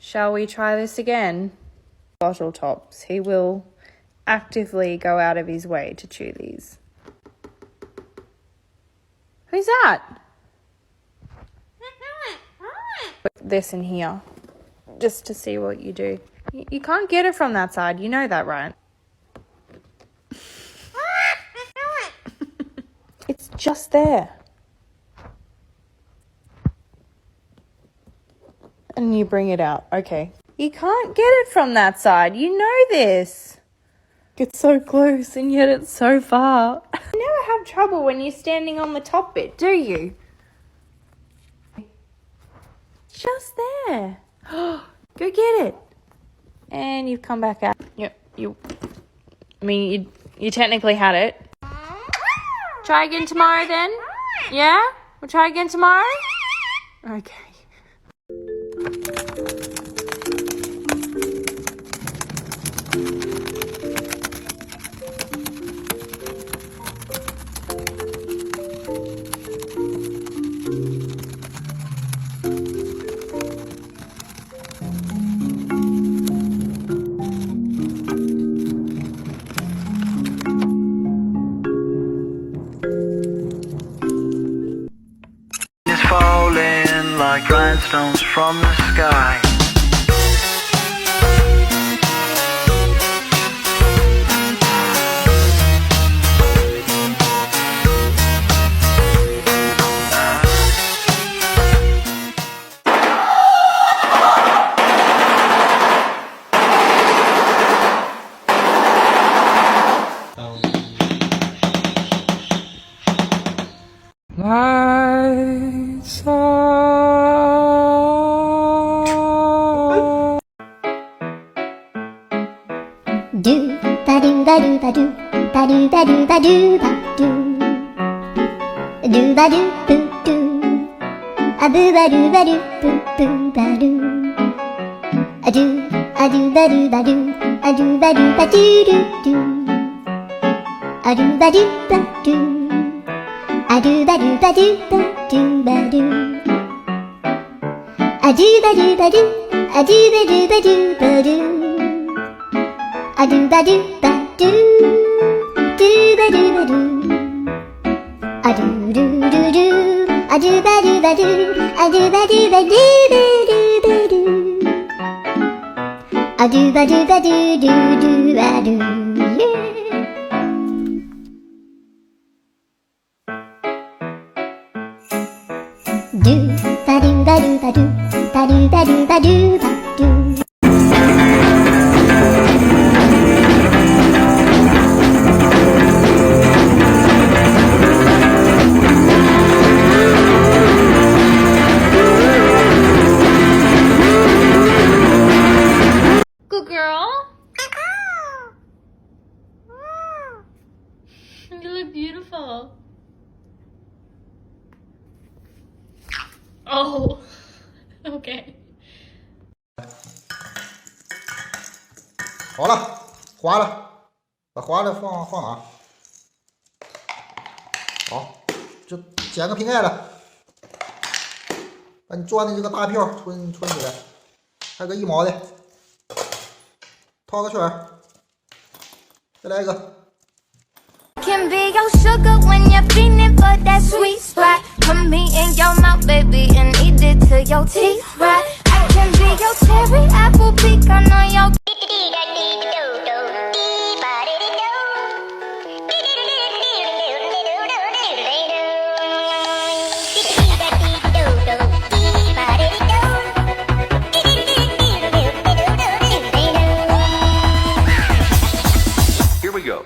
Shall we try this again? Bottle tops. He will actively go out of his way to chew these. Who's that? Put this in here just to see what you do. You can't get it from that side. You know that, right? It's just there. And you bring it out. Okay. You can't get it from that side. You know this. It's so close and yet it's so far. You never have trouble when you're standing on the top bit, do you? Just there. Go get it. And you've come back out. Yep. You technically had it. Try again tomorrow then? Yeah? We'll try again tomorrow? Okay. Falling like rhinestones from the sky. Lights are do ba do ba do ba do ba do ba do ba do ba do ba do boo do a boo ba do boo boo ba do a do ba do ba do a do ba do ba do do a do ba do ba do a do ba do ba do ba do ba do a do ba do ba do a do ba do ba do ba do a do ba do ba do ba do ba do a do do do do a do ba do ba do a do ba do ba do ba do a do ba do ba do do a do yeah. Do ba do ba do ba do ba do ba do ba do ba do. good girl. You look beautiful. Oh, okay. 好了，划了，把划了放哪？好，就剪个瓶盖了，把你钻的这个大票存起来，还有个1毛的，套个圈儿，再来一个。 Can be your sugar when you're feeling for that sweet spot. Put me in your mouth, baby, and eat it till your teeth rot. I can be your cherry apple pecan on your. Here we go.